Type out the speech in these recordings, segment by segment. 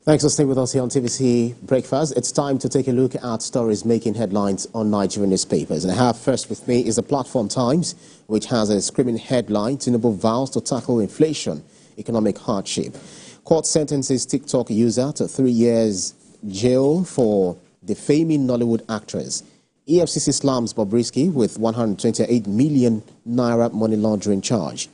Thanks for staying with us here on TVC Breakfast. It's time to take a look at stories making headlines on Nigerian newspapers. And I have first with me is the Platform Times, which has a screaming headline: Tinubu vows to tackle inflation, economic hardship. Court sentences TikTok user to 3 years jail for defaming Nollywood actress. EFCC slams Bobrisky with 128 million naira money laundering charge.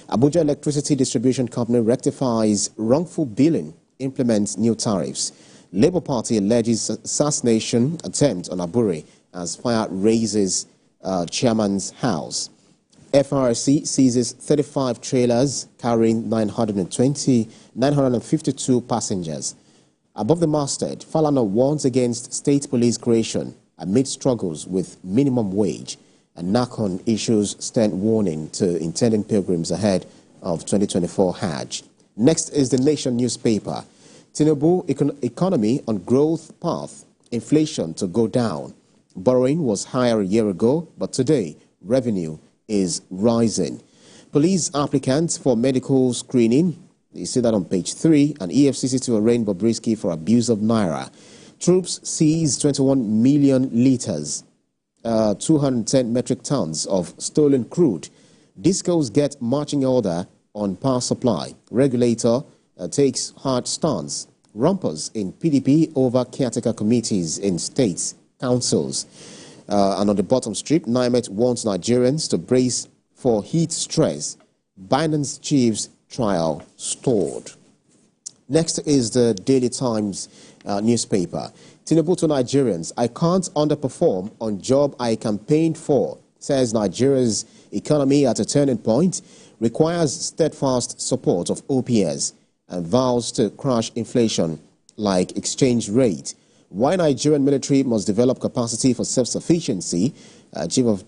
Abuja Electricity Distribution Company rectifies wrongful billing, implements new tariffs. Labour Party alleges assassination attempt on Abure as fire raises chairman's house. FRC seizes 35 trailers carrying 952 passengers. Above the masthead, Falana warns against state police creation amid struggles with minimum wage. And NACON issues stern warning to intending pilgrims ahead of 2024 Hajj. Next is the Nation newspaper. Tinubu economy on growth path, inflation to go down. Borrowing was higher a year ago, but today revenue is rising. Police applicants for medical screening, you see that on page 3, and EFCC to arraign Bobrisky for abuse of naira. Troops seize 21 million litres, 210 metric tons of stolen crude. Discos get marching order on power supply. Regulator takes hard stance. Rumpers in PDP over caretaker committees in states, councils. And on the bottom strip, NIMET warns Nigerians to brace for heat stress. Binance chief's trial stalled. Next is the Daily Times newspaper. Tinubu to Nigerians: I can't underperform on job I campaigned for, says Nigeria's economy at a turning point, requires steadfast support of OPS, and vows to crush inflation like exchange rate. Why Nigerian military must develop capacity for self-sufficiency, Chief of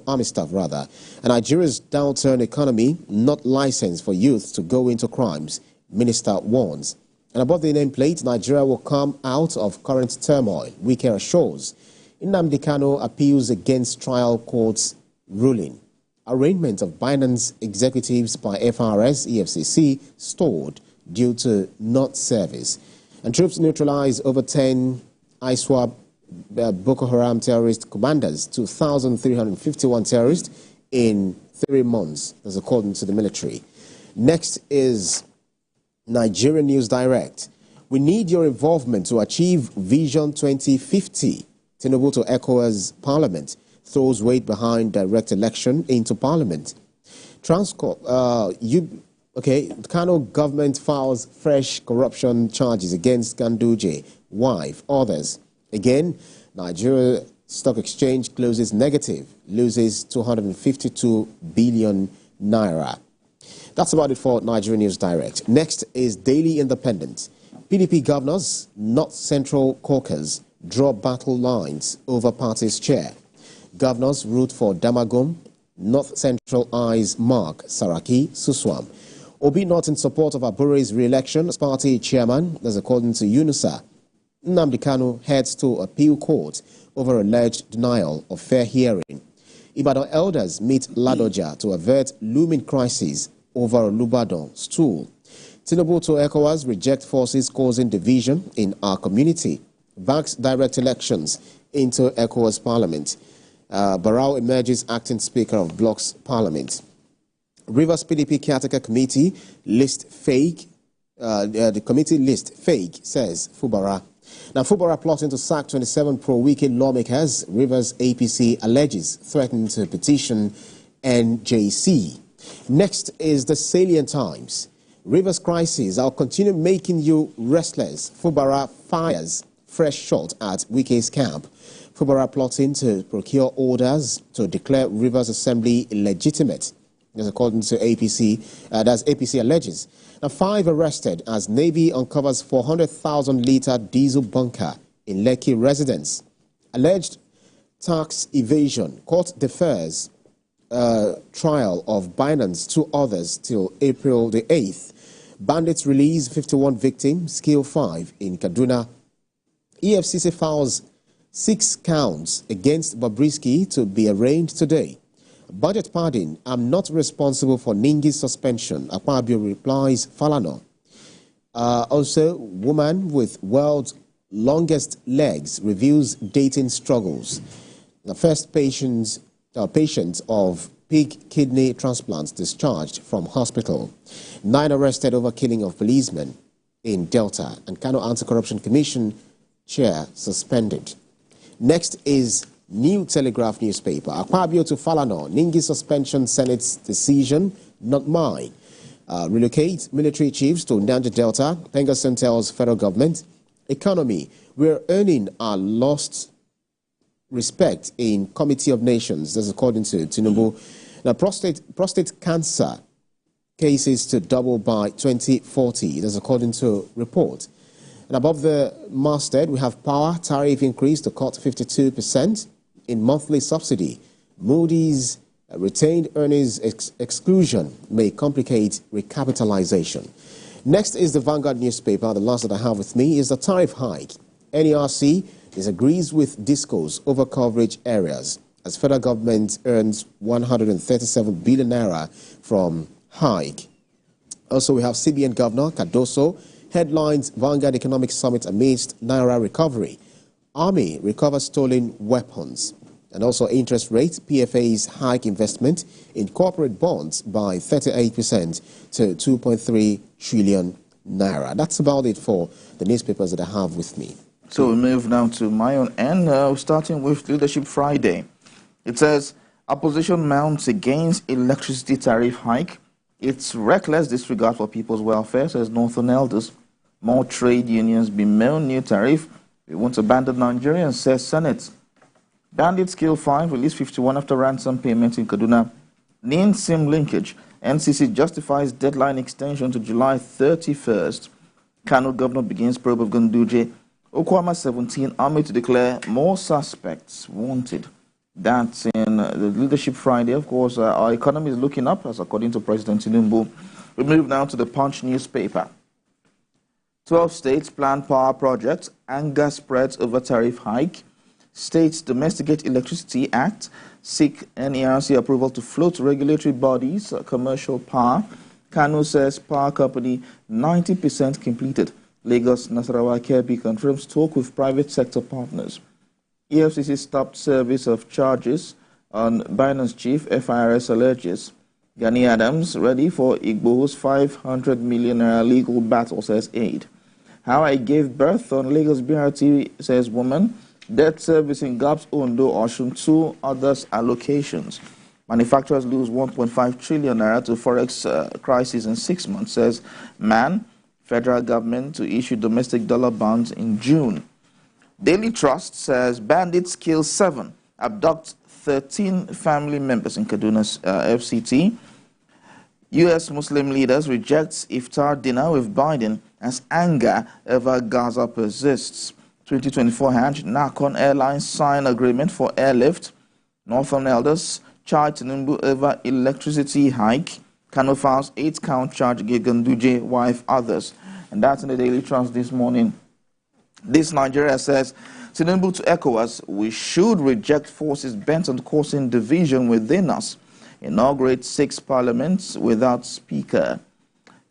Army Staff rather. And Nigeria's downturn economy not licensed for youth to go into crimes, Minister warns. And above the nameplate, Nigeria will come out of current turmoil, Wike assures. Nnamdi Kanu appeals against trial court's ruling. Arraignment of Binance executives by FRS, EFCC stalled due to not service. And troops neutralize over 10 ISWAP Boko Haram terrorist commanders, 2,351 terrorists in 3 months, as according to the military. Next is Nigerian News Direct. We need your involvement to achieve Vision 2050. Tinubu to ECOWAS Parliament throws weight behind direct election into Parliament. Transcorp, Kano government files fresh corruption charges against Ganduje, wife, others. Again, Nigeria Stock Exchange closes negative, loses 252 billion naira. That's about it for Nigerian News Direct. Next is Daily Independent. PDP governors, North Central caucus, draw battle lines over party's chair. Governors root for Damagum, North Central eyes Mark Saraki Suswam. Obi not in support of Abure's re-election as party chairman, as according to UNUSA. Nnamdi Kanu heads to appeal court over alleged denial of fair hearing. Ibadan elders meet Ladoja to avert looming crisis over Olubadan stool. Tinubu to ECOWAS reject forces causing division in our community. Backs direct elections into ECOWAS Parliament. Barrow emerges acting Speaker of Bloc's Parliament. Rivers PDP caretaker committee list fake. The committee list fake, says Fubara. Now, Fubara plotting to sack 27 pro-Wike lawmakers. Rivers APC alleges threatening to petition NJC. Next is the Salient Times. Rivers crisis, I'll continue making you restless. Fubara fires fresh shot at Wike's camp. Fubara plotting to procure orders to declare Rivers Assembly illegitimate, as according to APC, that's APC alleges. Now, 5 arrested as Navy uncovers 400,000-litre diesel bunker in Lekki residence. Alleged tax evasion. Court defers trial of Binance, 2 others till April the 8th. Bandits release 51 victims, kill 5 in Kaduna. EFCC files 6 counts against Bobrisky to be arraigned today. Budget pardon, I'm not responsible for Ningi's suspension, Akpabio replies Falana. Also, woman with world's longest legs reveals dating struggles. The first patient of pig kidney transplants discharged from hospital. 9 arrested over killing of policemen in Delta. And Kano Anti-Corruption Commission chair suspended. Next is New Telegraph newspaper. Akpabio to Falana, Ningi suspension Senate's decision, not mine. Relocate military chiefs to Niger Delta. Pengason tells federal government. Economy, we're earning our lost respect in Committee of Nations. That's according to Tinubu. Now, prostate cancer cases to double by 2040. That's according to report. And above the masthead, we have power tariff increase to cut 52% in monthly subsidy. Moody's retained earnings exclusion may complicate recapitalization. Next is the Vanguard newspaper. The last that I have with me is the tariff hike. NERC disagrees with discos over coverage areas as federal government earns 137 billion naira from hike. Also, we have CBN Governor Cardoso headlines Vanguard Economic Summit amidst naira recovery. Army recovers stolen weapons. And also interest rate, PFA's hike investment in corporate bonds by 38% to 2.3 trillion naira. That's about it for the newspapers that I have with me. So we move now to my own end, starting with Leadership Friday. It says, opposition mounts against electricity tariff hike. It's reckless disregard for people's welfare, says Northern Elders. More trade unions bemoan new tariff. We won't abandon Nigerians, says Senate. Bandits kill 5, release 51 after ransom payment in Kaduna. NIN SIM linkage. NCC justifies deadline extension to July 31st. Kano governor begins probe of Ganduje. Okwama 17, army to declare more suspects wanted. That's in the Leadership Friday. Of course, our economy is looking up, as according to President Tinubu. We move now to the Punch newspaper. 12 states plan power projects. Anger spreads over tariff hike. States Domesticate Electricity Act seek NERC approval to float regulatory bodies, commercial power. Kano says power company 90% completed. Lagos Nasarawa Kebbi confirms talk with private sector partners. EFCC stopped service of charges on Binance chief. FIRS alleges. Gani Adams ready for Igbo's 500 million legal battle, says aide. How I gave birth on Lagos BRT, says woman. Debt service in Gaps, Ondo, Oshun, 2 others allocations. Manufacturers lose 1.5 trillion naira to forex crisis in 6 months, says man. Federal government to issue domestic dollar bonds in June. Daily Trust says bandits kill 7, abduct 13 family members in Kaduna's FCT. U.S. Muslim leaders rejects iftar dinner with Biden as anger over Gaza persists. 2024 Hajj, Nakon Airlines sign agreement for airlift. Northern Elders charge Tinubu over electricity hike. Kano files 8-count charge against Ganduje, wife, others. And that's in the Daily Trust this morning. This Nigeria says, Tinubu to ECOWAS, we should reject forces bent on causing division within us. Inaugurate 6 parliaments without speaker.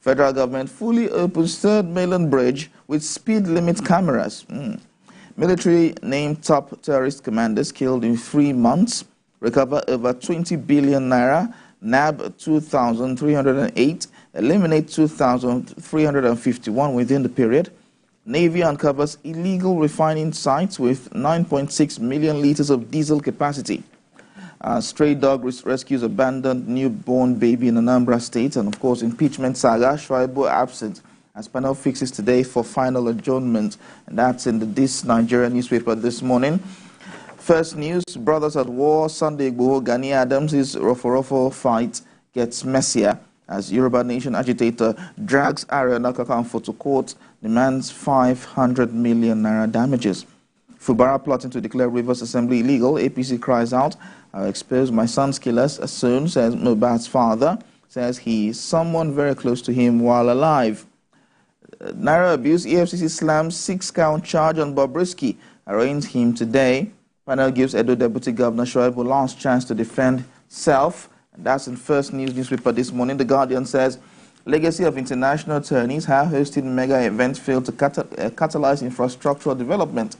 Federal government fully opens 3rd mainland bridge with speed limit cameras. Military named top terrorist commanders killed in 3 months. Recover over 20 billion naira. Nab 2,308. Eliminate 2,351 within the period. Navy uncovers illegal refining sites with 9.6 million liters of diesel capacity. Stray dog rescues abandoned newborn baby in Anambra State. And of course, impeachment saga, Shuaibu absent as panel fixes today for final adjournment. And that's in this Nigerian newspaper this morning. First news, brothers at war, Sunday Igboho, Gani Adams' Rofo fight gets messier as Yoruba Nation agitator drags Ariana Kakanfo to court, demands 500 million naira damages. Fubara plotting to declare Rivers Assembly illegal. APC cries out, I'll expose my son's killers as soon, says Mohbad's father. Says he's someone very close to him while alive. Naira abuse, EFCC slams 6-count charge on Bobrisky. Arraigns him today. Panel gives Edo Deputy Governor Shuaibu last chance to defend self. And that's in First News newspaper this morning. The Guardian says, Legacy of international attorneys, how hosting mega events failed to catalyze infrastructural development.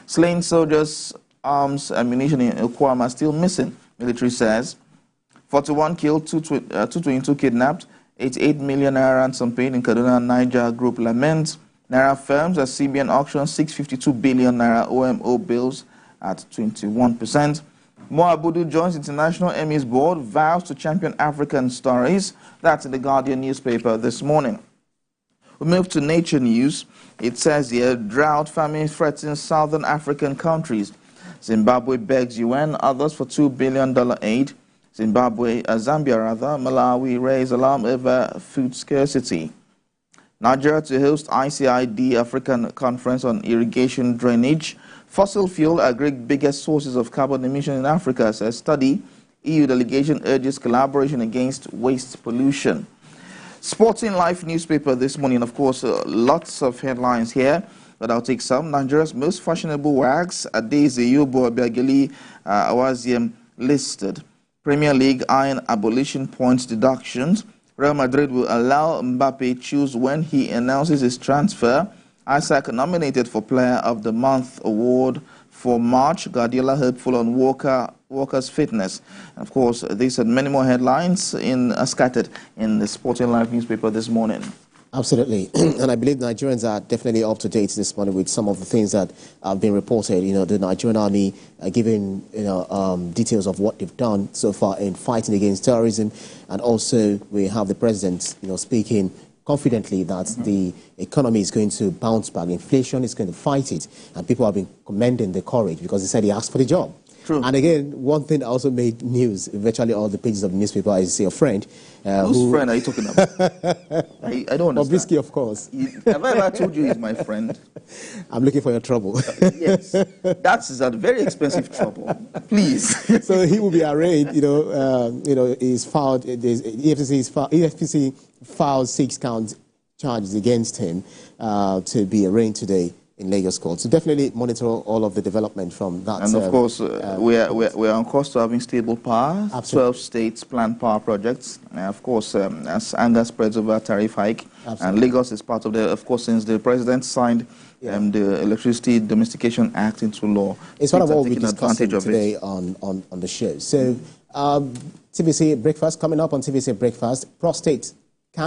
Slain soldiers, arms, ammunition in Okwam are still missing, military says. 41 killed, 222 kidnapped, 88 million naira ransom paid in Kaduna Niger group laments. Naira firms as CBN auction 652 billion naira OMO bills at 21%. Mo Abudu joins International Emmys Board, vows to champion African stories. That's in the Guardian newspaper this morning. We move to Nature News. It says here, drought famine threatens southern African countries. Zimbabwe begs UN, others for $2 billion aid. Zambia, Malawi raise alarm over food scarcity. Nigeria to host ICID African Conference on Irrigation Drainage. Fossil fuel agreed biggest sources of carbon emission in Africa, says study. EU delegation urges collaboration against waste pollution. Sporting Life newspaper this morning, of course, lots of headlines here, but I'll take some. Nigeria's most fashionable wags, Adeze Yobo Biageli Awaziem listed. Premier League iron abolition points deductions. Real Madrid will allow Mbappe choose when he announces his transfer. Isaac nominated for Player of the Month award for March. Guardiola hopeful on Walker's fitness. And of course, these and many more headlines scattered in the Sporting Life newspaper this morning. Absolutely. And I believe Nigerians are definitely up to date this morning with some of the things that have been reported. You know, the Nigerian army giving, details of what they've done so far in fighting against terrorism. And also we have the president, speaking confidently that the economy is going to bounce back. Inflation is going to fight it. And people have been commending the courage because he said he asked for the job. True. And again, one thing that also made news, virtually all the pages of the newspaper, is your friend. Whose friend are you talking about? I don't understand. Bobrisky, of course. Have I ever told you he's my friend? I'm looking for your trouble. Yes. That's a very expensive trouble. Please. So he will be arraigned, he's filed, EFCC filed 6 count charges against him to be arraigned today in Lagos court. So definitely monitor all of the development from that. And of course, we're on course to having stable power. Absolutely. 12 states planned power projects. Of course, as anger spreads over tariff hike. Absolutely. And Lagos is part of of course, since the president signed the Electricity Domestication Act into law. It's one of what we're discussing today on the show. So TVC Breakfast, coming up on TVC Breakfast, prostate